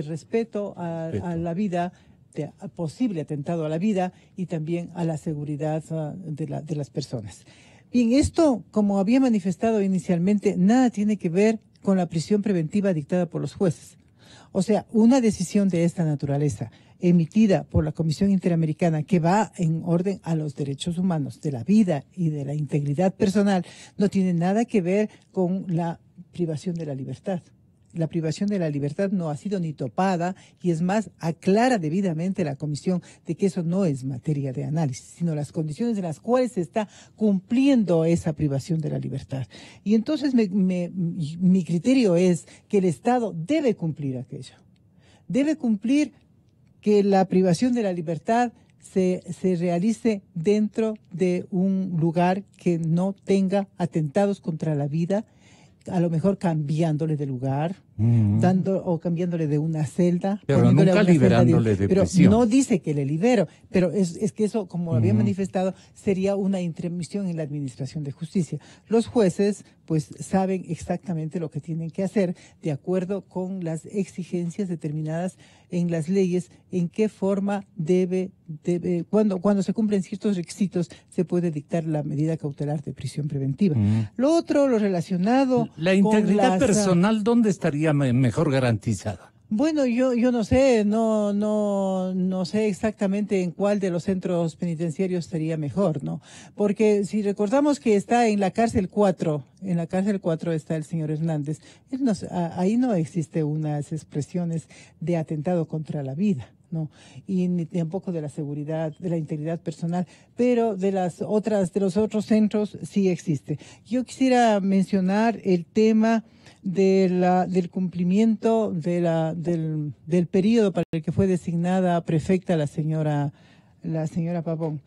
[SPEAKER 4] respeto a la vida, de posible atentado a la vida y también a la seguridad de las personas. Bien, esto, como había manifestado inicialmente, nada tiene que ver con la prisión preventiva dictada por los jueces. O sea, una decisión de esta naturaleza, emitida por la Comisión Interamericana, que va en orden a los derechos humanos, de la vida y de la integridad personal, no tiene nada que ver con la privación de la libertad. La privación de la libertad no ha sido ni topada, y es más, aclara debidamente la Comisión de que eso no es materia de análisis, sino las condiciones en las cuales se está cumpliendo esa privación de la libertad. Y entonces mi criterio es que el Estado debe cumplir aquello. Debe cumplir que la privación de la libertad se realice dentro de un lugar que no tenga atentados contra la vida, a lo mejor cambiándole de lugar, o cambiándole de una celda,
[SPEAKER 2] pero nunca liberándole de prisión.
[SPEAKER 4] Pero no dice que le libero, pero es que eso, como había manifestado, sería una intromisión en la administración de justicia. Los jueces pues saben exactamente lo que tienen que hacer de acuerdo con las exigencias determinadas en las leyes, en qué forma cuando se cumplen ciertos requisitos se puede dictar la medida cautelar de prisión preventiva. Lo otro, lo relacionado
[SPEAKER 2] la integridad personal, ¿dónde estaría mejor garantizada?
[SPEAKER 4] Bueno, yo no sé, no sé exactamente en cuál de los centros penitenciarios sería mejor, ¿no? Porque si recordamos que está en la cárcel 4, está el señor Hernández, ahí no existe unas expresiones de atentado contra la vida, ¿no? Y ni tampoco de la seguridad, de la integridad personal, pero de los otros centros sí existe. Yo quisiera mencionar el tema del cumplimiento del periodo para el que fue designada prefecta la señora Pavón.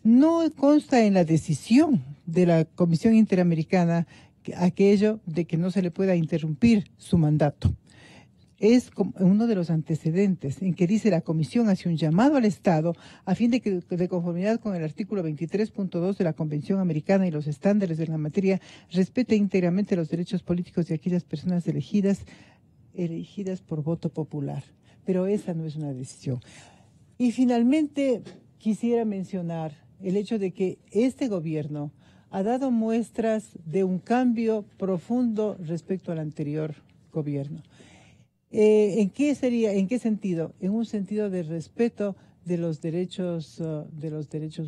[SPEAKER 4] No consta en la decisión de la Comisión Interamericana aquello de que no se le pueda interrumpir su mandato. Es uno de los antecedentes en que dice la Comisión hace un llamado al Estado a fin de que, de conformidad con el artículo 23.2 de la Convención Americana y los estándares de la materia, respete íntegramente los derechos políticos de aquellas personas elegidas por voto popular. Pero esa no es una decisión. Y finalmente quisiera mencionar el hecho de que este gobierno ha dado muestras de un cambio profundo respecto al anterior gobierno. ¿En qué sentido? En un sentido de respeto de los derechos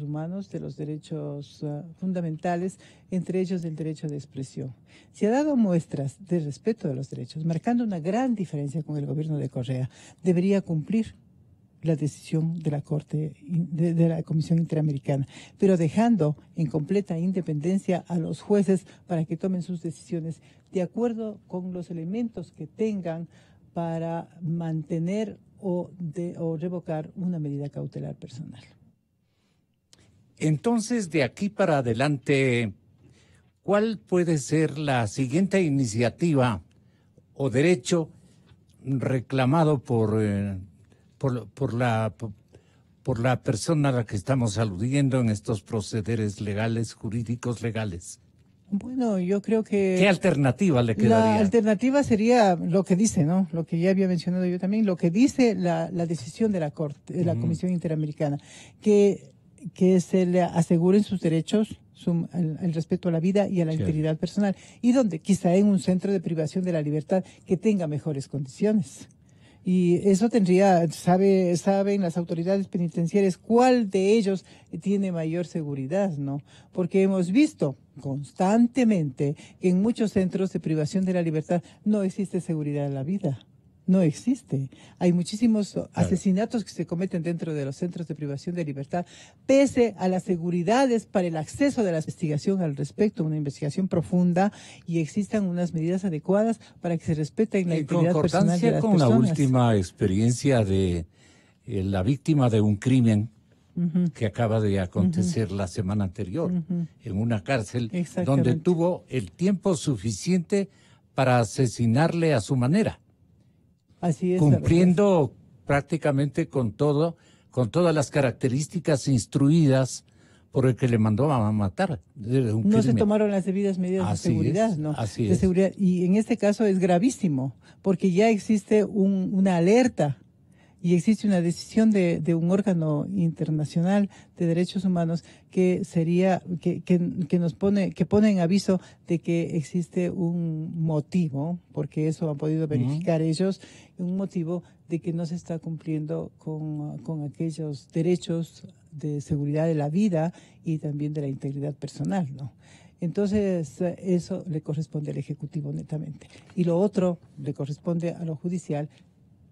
[SPEAKER 4] humanos, de los derechos fundamentales, entre ellos el derecho de expresión. Se ha dado muestras de respeto de los derechos, marcando una gran diferencia con el gobierno de Correa. Debería cumplir la decisión de la Corte, de la Comisión Interamericana, pero dejando en completa independencia a los jueces para que tomen sus decisiones de acuerdo con los elementos que tengan para mantener o revocar una medida cautelar personal.
[SPEAKER 2] Entonces, de aquí para adelante, ¿cuál puede ser la siguiente iniciativa o derecho reclamado por la persona a la que estamos aludiendo en estos procederes legales, jurídicos legales?
[SPEAKER 4] Bueno, yo creo que...
[SPEAKER 2] ¿Qué alternativa le quedaría?
[SPEAKER 4] La alternativa sería lo que dice, ¿no? Lo que ya había mencionado yo también, lo que dice la decisión de la Corte, de la Comisión Interamericana, que se le aseguren sus derechos el respeto a la vida y a la integridad personal, y donde quizá en un centro de privación de la libertad que tenga mejores condiciones. Y eso saben las autoridades penitenciarias cuál de ellos tiene mayor seguridad, ¿no? Porque hemos visto constantemente que en muchos centros de privación de la libertad no existe seguridad de la vida. No existe. Hay muchísimos asesinatos que se cometen dentro de los centros de privación de libertad, pese a las seguridades para el acceso de la investigación al respecto, una investigación profunda, y existan unas medidas adecuadas para que se respeten la integridad personal de las personas.
[SPEAKER 2] En concordancia con la última experiencia de la víctima de un crimen que acaba de acontecer la semana anterior en una cárcel donde tuvo el tiempo suficiente para asesinarle a su manera.
[SPEAKER 4] Así es,
[SPEAKER 2] cumpliendo prácticamente con todas las características instruidas por el que le mandó a matar.
[SPEAKER 4] No se tomaron las debidas medidas de seguridad, ¿no?
[SPEAKER 2] Así
[SPEAKER 4] de
[SPEAKER 2] es.
[SPEAKER 4] seguridad. Y en este caso es gravísimo, porque ya existe una alerta y existe una decisión de un órgano internacional de derechos humanos que sería que pone en aviso de que existe un motivo, porque eso han podido verificar ellos, un motivo de que no se está cumpliendo con aquellos derechos de seguridad de la vida y también de la integridad personal, ¿no? Entonces, eso le corresponde al Ejecutivo netamente. Y lo otro le corresponde a lo judicial,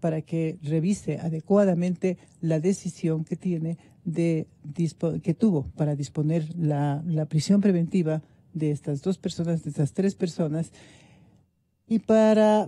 [SPEAKER 4] para que revise adecuadamente la decisión que tuvo para disponer la prisión preventiva de estas dos personas, de estas tres personas, y para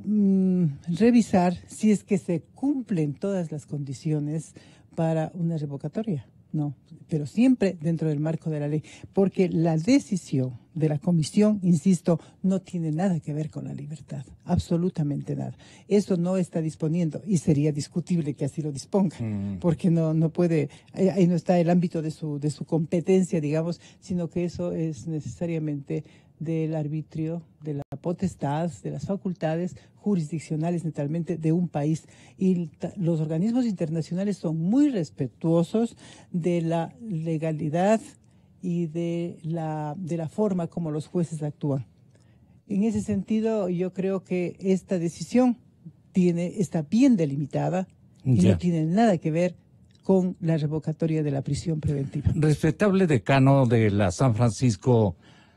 [SPEAKER 4] revisar si es que se cumplen todas las condiciones para una revocatoria. No, pero siempre dentro del marco de la ley, porque la decisión de la comisión, insisto, no tiene nada que ver con la libertad, absolutamente nada. Eso no está disponiendo, y sería discutible que así lo disponga, porque no puede, ahí no está el ámbito de su competencia, digamos, sino que eso es necesariamente del arbitrio, de la potestad, de las facultades jurisdiccionales netamente de un país. Y los organismos internacionales son muy respetuosos de la legalidad y de la forma como los jueces actúan. En ese sentido, yo creo que esta decisión está bien delimitada y no tiene nada que ver con la revocatoria de la prisión preventiva.
[SPEAKER 2] Respetable decano de la San Francisco,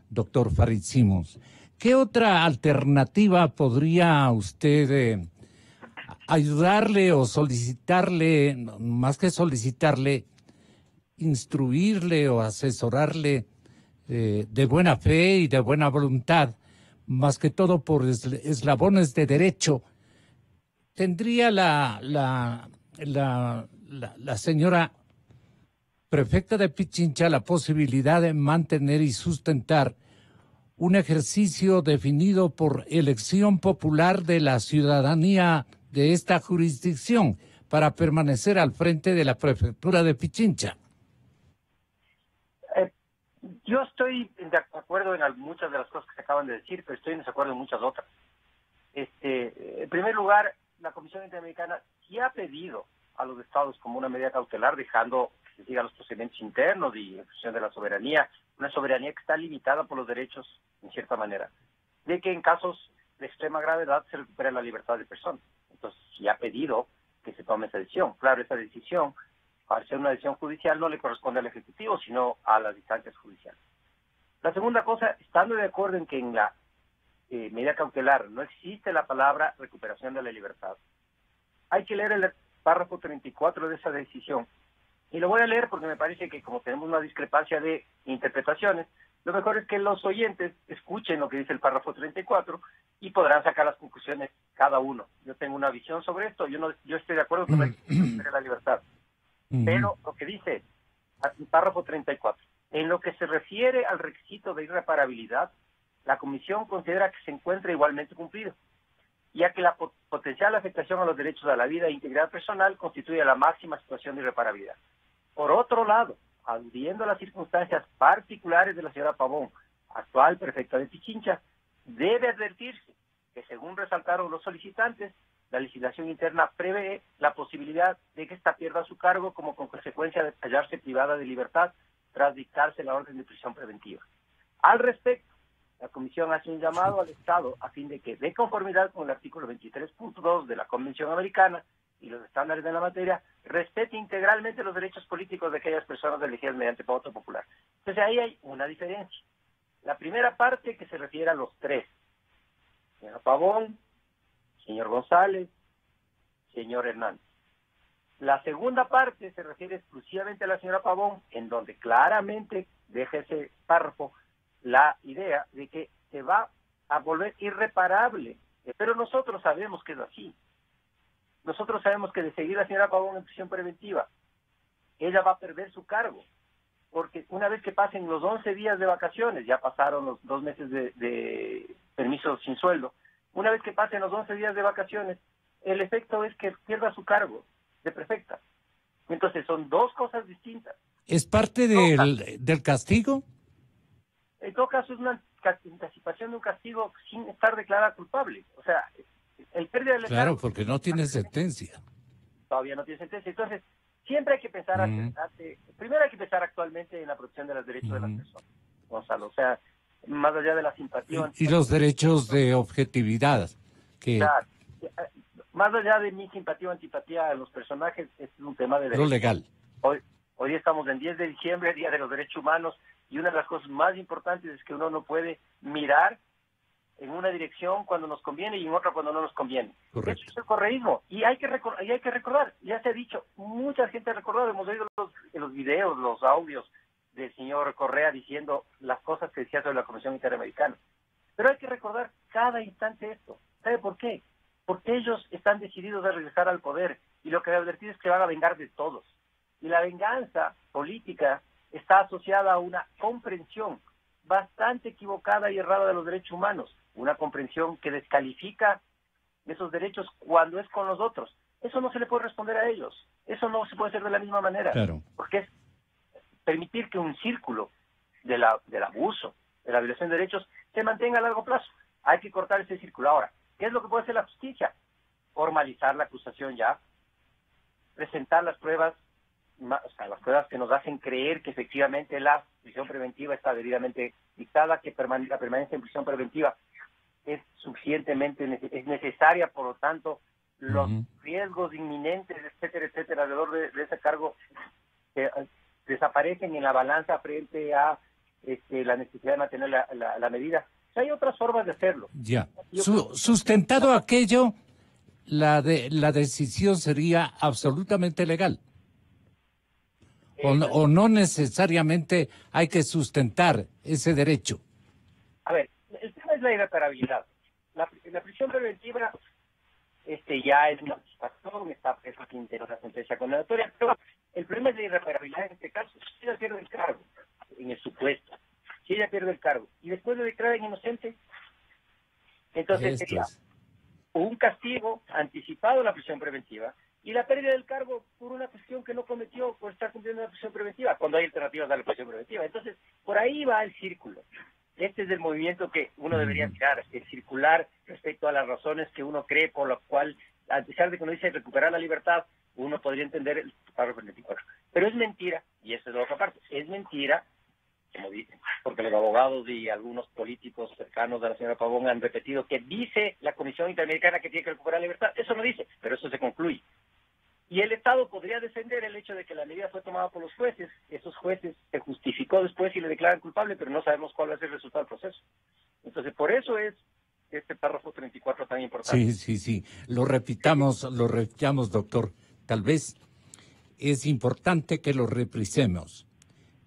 [SPEAKER 2] doctor Farid Simons, ¿qué otra alternativa podría usted ayudarle o solicitarle, más que solicitarle, instruirle o asesorarle de buena fe y de buena voluntad, más que todo por eslabones de derecho? ¿Tendría la señora prefecta de Pichincha la posibilidad de mantener y sustentar un ejercicio definido por elección popular de la ciudadanía de esta jurisdicción para permanecer al frente de la prefectura de Pichincha?
[SPEAKER 8] Yo estoy de acuerdo en muchas de las cosas que se acaban de decir, pero estoy en desacuerdo en muchas otras. En primer lugar, la Comisión Interamericana sí ha pedido a los estados como una medida cautelar, dejando que se sigan los procedimientos internos y en función de la soberanía, una soberanía que está limitada por los derechos, en cierta manera, de que en casos de extrema gravedad se recupere la libertad de persona. Entonces, sí ha pedido que se tome esa decisión. Claro, esa decisión, al ser una decisión judicial, no le corresponde al Ejecutivo, sino a las instancias judiciales. La segunda cosa, estando de acuerdo en que en la medida cautelar no existe la palabra recuperación de la libertad, hay que leer el párrafo 34 de esa decisión. Y lo voy a leer porque me parece que como tenemos una discrepancia de interpretaciones, lo mejor es que los oyentes escuchen lo que dice el párrafo 34 y podrán sacar las conclusiones cada uno. Yo tengo una visión sobre esto, yo estoy de acuerdo con la libertad. Pero lo que dice el párrafo 34, en lo que se refiere al requisito de irreparabilidad, la Comisión considera que se encuentra igualmente cumplido, ya que la potencial afectación a los derechos a la vida e integridad personal constituye la máxima situación de irreparabilidad. Por otro lado, aludiendo a las circunstancias particulares de la señora Pavón, actual prefecta de Pichincha, debe advertirse que, según resaltaron los solicitantes, la legislación interna prevé la posibilidad de que ésta pierda su cargo como consecuencia de hallarse privada de libertad tras dictarse la orden de prisión preventiva. Al respecto, la Comisión hace un llamado al Estado a fin de que, de conformidad con el artículo 23.2 de la Convención Americana y los estándares de la materia, respete integralmente los derechos políticos de aquellas personas elegidas mediante voto popular. Entonces ahí hay una diferencia. La primera parte que se refiere a los tres: señor Pavón, señor González, señor Hernández. La segunda parte se refiere exclusivamente a la señora Pavón, en donde claramente deja ese párrafo la idea de que se va a volver irreparable. Pero nosotros sabemos que es así. Nosotros sabemos que de seguir a la señora Pavón en prisión preventiva, ella va a perder su cargo, porque una vez que pasen los 11 días de vacaciones, ya pasaron los 2 meses de permiso sin sueldo, una vez que pasen los 11 días de vacaciones, el efecto es que pierda su cargo de prefecta. Entonces son dos cosas distintas.
[SPEAKER 2] ¿Es parte del castigo?
[SPEAKER 8] En todo caso es una anticipación de un castigo sin estar declarada culpable. O sea, el pérdida del
[SPEAKER 2] Claro,
[SPEAKER 8] cargo,
[SPEAKER 2] porque no tiene sentencia.
[SPEAKER 8] todavía no tiene sentencia. Entonces, siempre hay que pensar, primero hay que pensar actualmente en la protección de los derechos de las personas, Gonzalo. O sea, más allá de la simpatía.
[SPEAKER 2] Y los derechos de objetividad. Que...
[SPEAKER 8] Claro, más allá de mi simpatía o antipatía a los personajes, es un tema de
[SPEAKER 2] Lo legal.
[SPEAKER 8] Hoy estamos en 10 de diciembre, Día de los Derechos Humanos, y una de las cosas más importantes es que uno no puede mirar en una dirección cuando nos conviene y en otra cuando no nos conviene.
[SPEAKER 2] Correcto.
[SPEAKER 8] Eso es el correísmo, y hay que recordar, ya se ha dicho, mucha gente ha recordado, hemos oído los videos, los audios del señor Correa diciendo las cosas que decía sobre la Comisión Interamericana. Pero hay que recordar cada instante esto. ¿Sabe por qué? Porque ellos están decididos a regresar al poder, y lo que he advertido es que van a vengar de todos. Y la venganza política está asociada a una comprensión bastante equivocada y errada de los derechos humanos, una comprensión que descalifica esos derechos cuando es con los otros. Eso no se le puede responder a ellos, eso no se puede hacer de la misma manera,
[SPEAKER 2] Claro.
[SPEAKER 8] porque es permitir que un círculo del abuso, de la violación de derechos, se mantenga a largo plazo. Hay que cortar ese círculo. Ahora, ¿qué es lo que puede hacer la justicia? Formalizar la acusación ya, presentar las pruebas, las pruebas que nos hacen creer que efectivamente la prisión preventiva está debidamente dictada, que la permanencia en prisión preventiva es suficientemente es necesaria, por lo tanto, los riesgos inminentes, etcétera, etcétera, alrededor de ese cargo desaparecen en la balanza frente a la necesidad de mantener la medida. O sea, hay otras formas de hacerlo.
[SPEAKER 2] Ya. Sustentado aquello, la decisión sería absolutamente legal. O no necesariamente hay que sustentar ese derecho.
[SPEAKER 8] A ver, el tema es la irreparabilidad. La prisión preventiva ya es una anticipación, está preso quien tiene una sentencia condenatoria, pero el problema es la irreparabilidad en este caso. Si ella pierde el cargo, en el supuesto, si ella pierde el cargo y después lo declaran inocente, entonces sería un castigo anticipado a la prisión preventiva y la pérdida del cargo por una cuestión que no cometió por estar cumpliendo la prisión preventiva, cuando hay alternativas a la prisión preventiva. Entonces, por ahí va el círculo. Este es el movimiento que uno debería mirar, el circular respecto a las razones que uno cree por lo cual, a pesar de que uno dice recuperar la libertad, uno podría entender el párrafo 24. Pero es mentira, y esa es la otra parte, es mentira, como dicen, porque los abogados y algunos políticos cercanos a la señora Pavón han repetido que dice la Comisión Interamericana que tiene que recuperar la libertad. Eso no dice, pero eso se concluye. Y el Estado podría defender el hecho de que la medida fue tomada por los jueces. Esos jueces se justificó después y le declaran culpable, pero no sabemos cuál va a ser el resultado del proceso. Entonces, por eso es este párrafo 34 tan importante.
[SPEAKER 2] Sí. Lo repitamos, doctor. Tal vez es importante que lo reprisemos.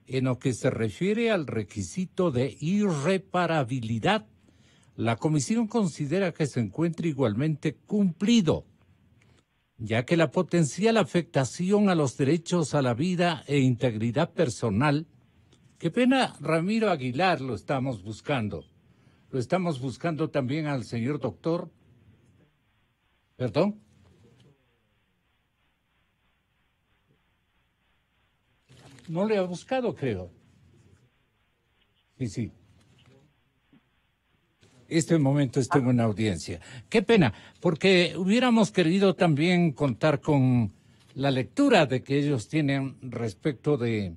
[SPEAKER 2] En lo que se refiere al requisito de irreparabilidad, la Comisión considera que se encuentra igualmente cumplido, ya que la potencial afectación a los derechos a la vida e integridad personal, qué pena, Ramiro Aguilar, lo estamos buscando también al señor doctor, ¿perdón? No le ha buscado, creo. Sí. Este momento estoy en una audiencia. Qué pena, porque hubiéramos querido también contar con la lectura de que ellos tienen respecto de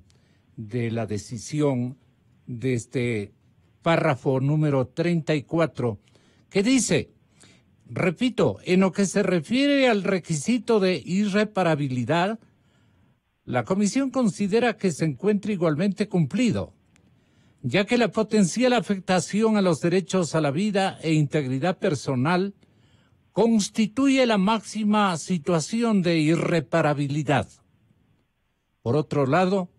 [SPEAKER 2] de la decisión de este párrafo número 34, que dice, repito, en lo que se refiere al requisito de irreparabilidad, la Comisión considera que se encuentra igualmente cumplido, ya que la potencial afectación a los derechos a la vida e integridad personal constituye la máxima situación de irreparabilidad. Por otro lado,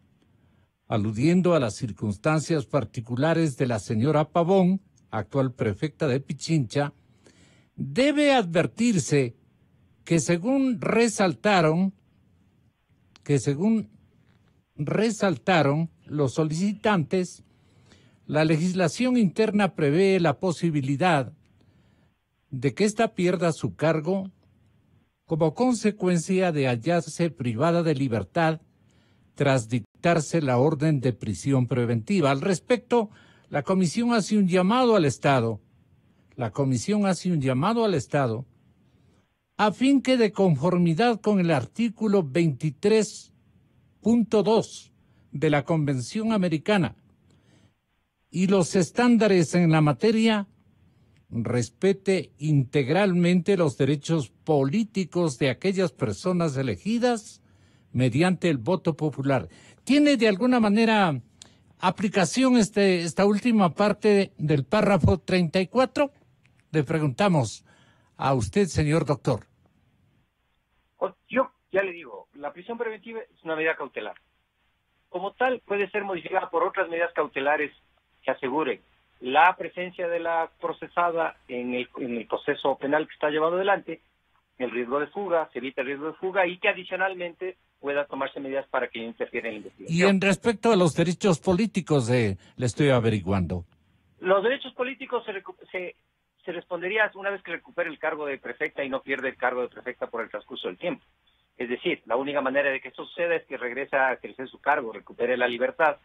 [SPEAKER 2] aludiendo a las circunstancias particulares de la señora Pavón, actual prefecta de Pichincha, debe advertirse que según resaltaron los solicitantes, la legislación interna prevé la posibilidad de que ésta pierda su cargo como consecuencia de hallarse privada de libertad tras dictarse la orden de prisión preventiva. Al respecto, la Comisión hace un llamado al Estado. A fin que, de conformidad con el artículo 23.2 de la Convención Americana y los estándares en la materia, respete integralmente los derechos políticos de aquellas personas elegidas mediante el voto popular. ¿Tiene de alguna manera aplicación esta última parte del párrafo 34? Le preguntamos a usted, señor doctor.
[SPEAKER 8] Yo ya le digo, la prisión preventiva es una medida cautelar. Como tal, puede ser modificada por otras medidas cautelares que aseguren la presencia de la procesada en el proceso penal que está llevado adelante, el riesgo de fuga, se evita el riesgo de fuga y que adicionalmente pueda tomarse medidas para que interfiera en la investigación.
[SPEAKER 2] Y en respecto a los derechos políticos, le estoy averiguando.
[SPEAKER 8] Los derechos políticos se respondería una vez que recupere el cargo de prefecta y no pierde el cargo de prefecta por el transcurso del tiempo. Es decir, la única manera de que esto suceda es que regrese a ejercer su cargo, recupere la libertad,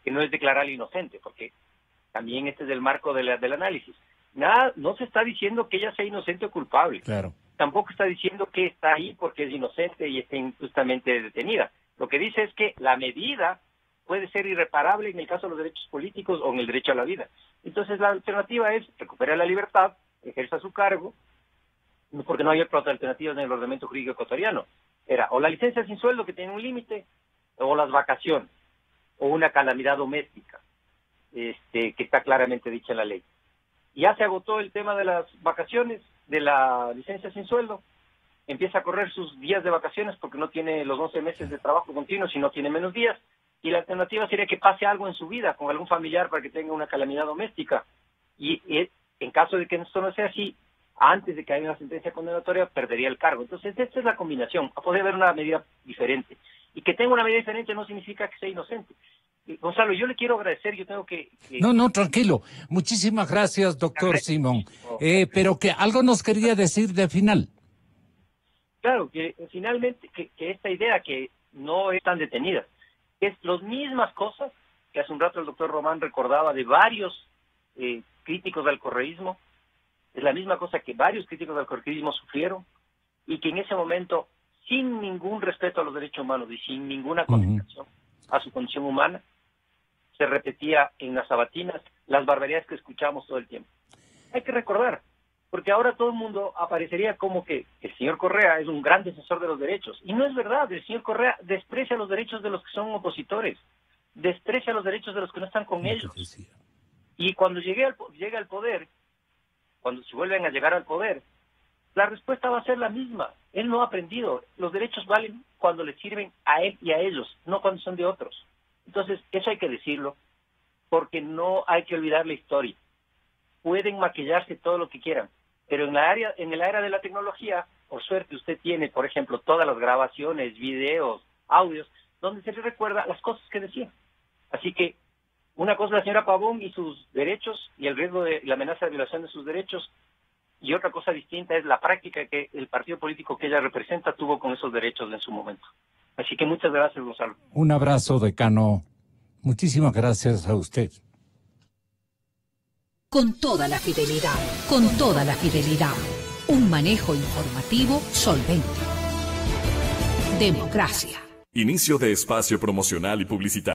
[SPEAKER 8] que no es declararle inocente, porque también este es el marco del análisis. No se está diciendo que ella sea inocente o culpable.
[SPEAKER 2] Claro.
[SPEAKER 8] Tampoco está diciendo que está ahí porque es inocente y está injustamente detenida. Lo que dice es que la medida puede ser irreparable en el caso de los derechos políticos o en el derecho a la vida. Entonces la alternativa es recuperar la libertad, ejerza su cargo, porque no hay otras alternativas en el ordenamiento jurídico ecuatoriano. Era o la licencia sin sueldo, que tiene un límite, o las vacaciones, o una calamidad doméstica, que está claramente dicha en la ley. Ya se agotó el tema de las vacaciones, de la licencia sin sueldo, empieza a correr sus días de vacaciones porque no tiene los 11 meses de trabajo continuo, sino tiene menos días, y la alternativa sería que pase algo en su vida con algún familiar para que tenga una calamidad doméstica, y en caso de que esto no sea así, antes de que haya una sentencia condenatoria, perdería el cargo. Entonces, esta es la combinación. Puede haber una medida diferente. Y que tenga una medida diferente no significa que sea inocente. Gonzalo, yo le quiero agradecer, yo tengo que...
[SPEAKER 2] No, tranquilo. Muchísimas gracias, doctor Simón. Pero que algo nos quería decir de final.
[SPEAKER 8] Claro, que finalmente, que esta idea que no es tan detenida, es las mismas cosas que hace un rato el doctor Román recordaba de varios críticos del correísmo, es la misma cosa que varios críticos del correísmo sufrieron, y que en ese momento, sin ningún respeto a los derechos humanos y sin ninguna consideración a su condición humana, se repetía en las sabatinas las barbaridades que escuchamos todo el tiempo. Hay que recordar, porque ahora todo el mundo aparecería como que el señor Correa es un gran defensor de los derechos, y no es verdad. El señor Correa desprecia los derechos de los que son opositores, desprecia los derechos de los que no están con ellos. Y cuando llega al poder, cuando se vuelven a llegar al poder, la respuesta va a ser la misma. Él no ha aprendido. Los derechos valen cuando le sirven a él y a ellos, no cuando son de otros. Entonces, eso hay que decirlo, porque no hay que olvidar la historia. Pueden maquillarse todo lo que quieran, pero en el área de la tecnología, por suerte usted tiene, por ejemplo, todas las grabaciones, videos, audios, donde se le recuerda las cosas que decía. Así que una cosa es la señora Pavón y sus derechos y el riesgo de la amenaza de violación de sus derechos, y otra cosa distinta es la práctica que el partido político que ella representa tuvo con esos derechos en su momento. Así que muchas gracias, Gonzalo.
[SPEAKER 2] Un abrazo, decano. Muchísimas gracias a usted.
[SPEAKER 9] Con toda la fidelidad, con toda la fidelidad. Un manejo informativo solvente. Democracia.
[SPEAKER 1] Inicio de espacio promocional y publicitario.